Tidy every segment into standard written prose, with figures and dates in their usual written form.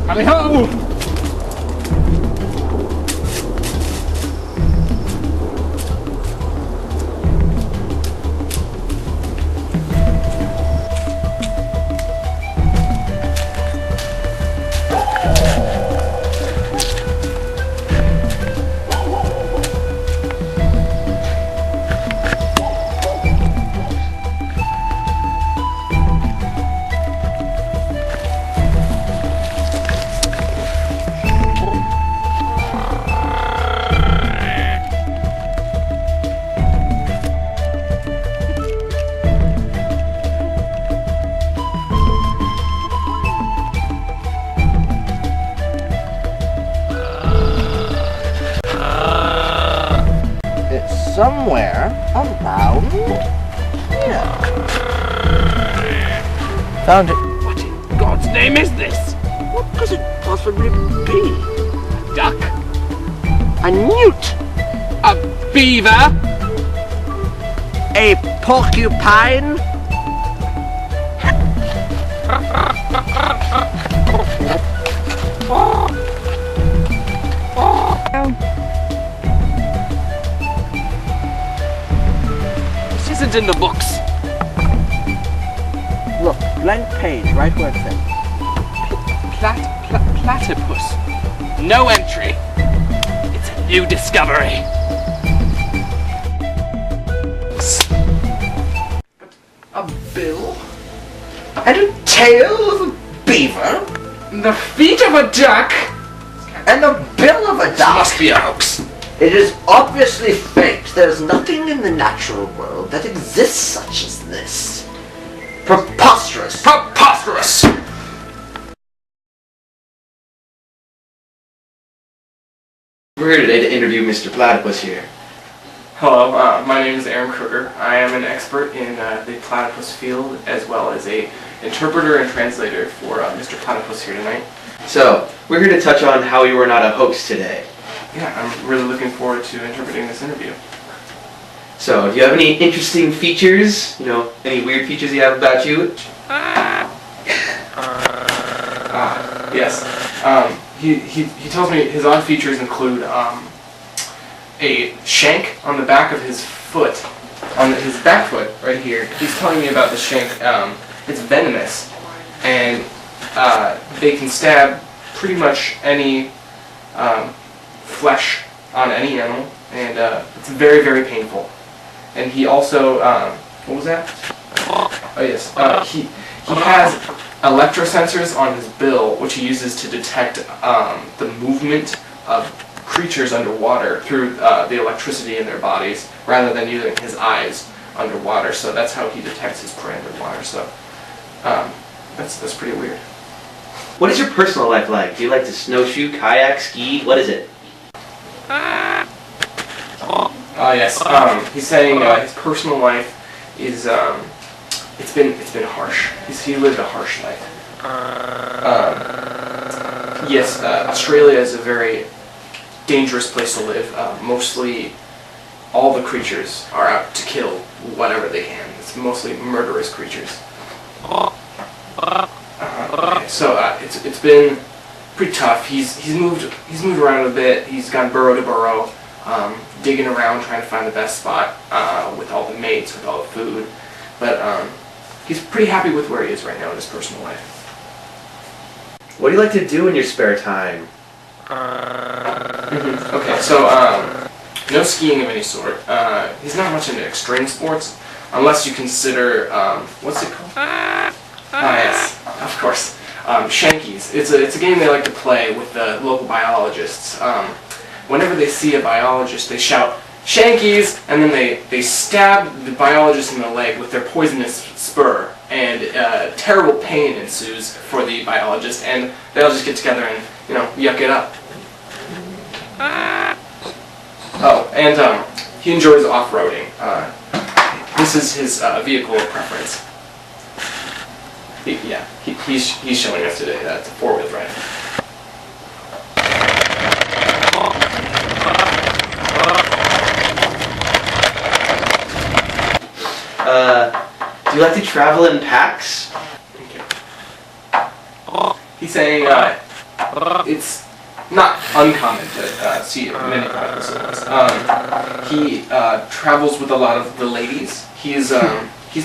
Allez-ho! Somewhere around here. Found it. What in God's name is this? What could it possibly be? A duck? A newt. A beaver? A porcupine. This isn't in the books. Look, blank page, right where it says. Platypus. No entry. It's a new discovery. A bill? And a tail of a beaver. The feet of a duck? And the bill of a This duck. must be a hoax. It is obviously faked. There's nothing in the natural world that exists such as this. Preposterous. Preposterous! We're here today to interview Mr. Platypus here. Hello, my name is Aaron Kruger. I am an expert in the platypus field, as well as a interpreter and translator for Mr. Platypus here tonight. So, we're here to touch on how you were not a hoax today. Yeah, I'm really looking forward to interpreting this interview. So, do you have any interesting features? You know, any weird features you have about you? Yes. He tells me his odd features include a shank on the back of his foot, on his back foot right here. He's telling me about the shank. It's venomous, and they can stab pretty much any flesh on any animal, and it's very, very painful. And he also, what was that? Oh yes, he has electrosensors on his bill, which he uses to detect the movement of creatures underwater through the electricity in their bodies, rather than using his eyes underwater. So that's how he detects his prey underwater. So that's pretty weird. What is your personal life like? Do you like to snowshoe, kayak, ski? What is it? Oh yes. He's saying his personal life is it's been harsh. He lived a harsh life. Yes, Australia is a very dangerous place to live. Mostly, all the creatures are out to kill whatever they can. It's mostly murderous creatures. Okay, so it's been pretty tough. He's moved around a bit. He's gone burrow to burrow, digging around trying to find the best spot with all the mates, with all the food. But he's pretty happy with where he is right now in his personal life. What do you like to do in your spare time? Okay, so no skiing of any sort. He's not much into extreme sports, unless you consider what's it called? Yes, of course. Shankies. It's a game they like to play with the local biologists. Whenever they see a biologist, they shout "Shankies!" and then they stab the biologist in the leg with their poisonous spur, and terrible pain ensues for the biologist, and they all just get together and yuck it up. Oh, and he enjoys off-roading. This is his vehicle of preference. He's showing us today that it's a four-wheel drive. Do you like to travel in packs? Okay. He's saying it's not uncommon to see many platypuses. He travels with a lot of the ladies. He's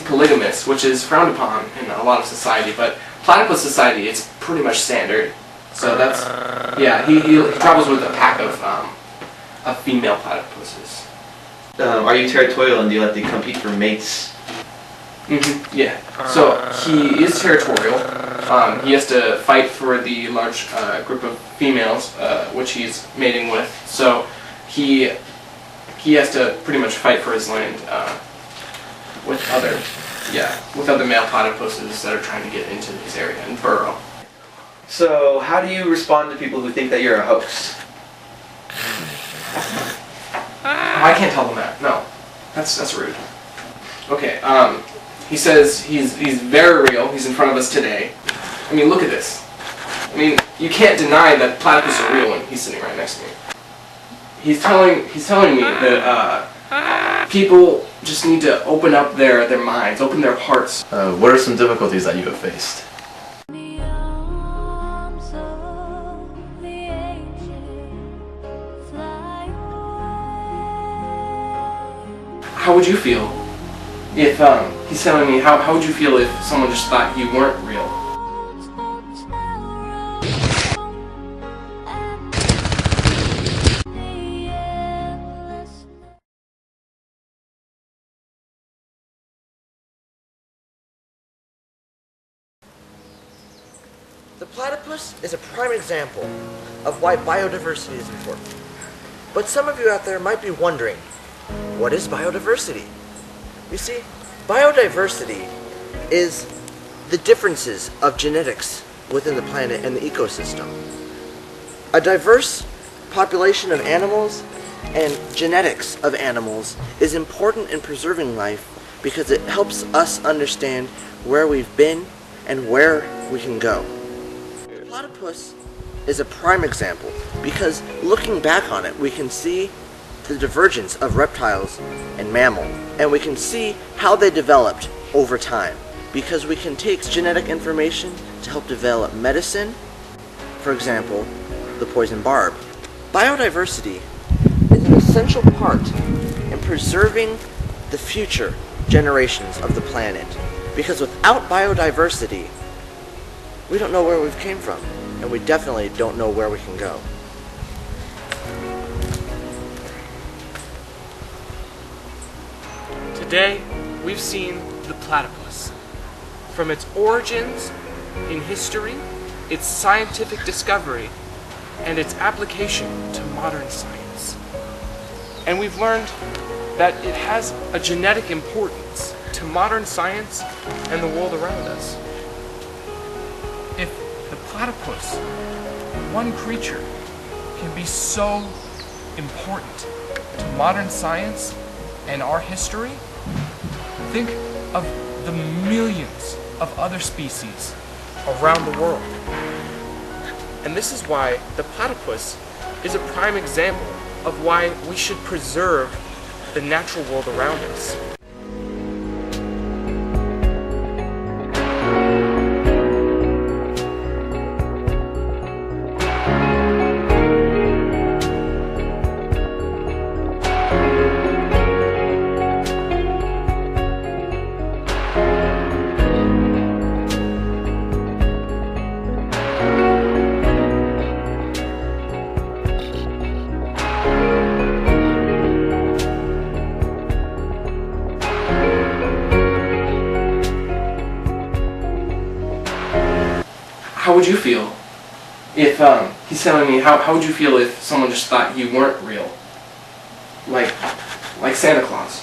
polygamous, which is frowned upon in a lot of society, but platypus society, it's pretty much standard. So that's, yeah, he travels with a pack of female platypuses. Are you territorial and do you let them compete for mates? Yeah. So he is territorial. He has to fight for the large group of females, which he's mating with. So he has to pretty much fight for his land with other male platypuses that are trying to get into his area and burrow. So how do you respond to people who think that you're a hoax? I can't tell them that. No, that's rude. Okay. He says he's very real. He's in front of us today. I mean, look at this. I mean, you can't deny that platypus are real when he's sitting right next to me. He's telling me that people just need to open up their minds, open their hearts. What are some difficulties that you have faced? How would you feel if he's telling me how would you feel if someone just thought you weren't real? The platypus is a prime example of why biodiversity is important. But some of you out there might be wondering, what is biodiversity? You see, biodiversity is the differences of genetics within the planet and the ecosystem. A diverse population of animals and genetics of animals is important in preserving life because it helps us understand where we've been and where we can go. The platypus is a prime example because looking back on it, we can see the divergence of reptiles and mammal, and we can see how they developed over time because we can take genetic information to help develop medicine, for example, the poison barb. Biodiversity is an essential part in preserving the future generations of the planet because without biodiversity, we don't know where we've came from, and we definitely don't know where we can go. Today, we've seen the platypus. From its origins in history, its scientific discovery, and its application to modern science. And we've learned that it has a genetic importance to modern science and the world around us. If the platypus, one creature, can be so important to modern science and our history, think of the millions of other species around the world. And this is why the platypus is a prime example of why we should preserve the natural world around us. How would you feel if he's telling me how would you feel if someone just thought you weren't real, like Santa Claus?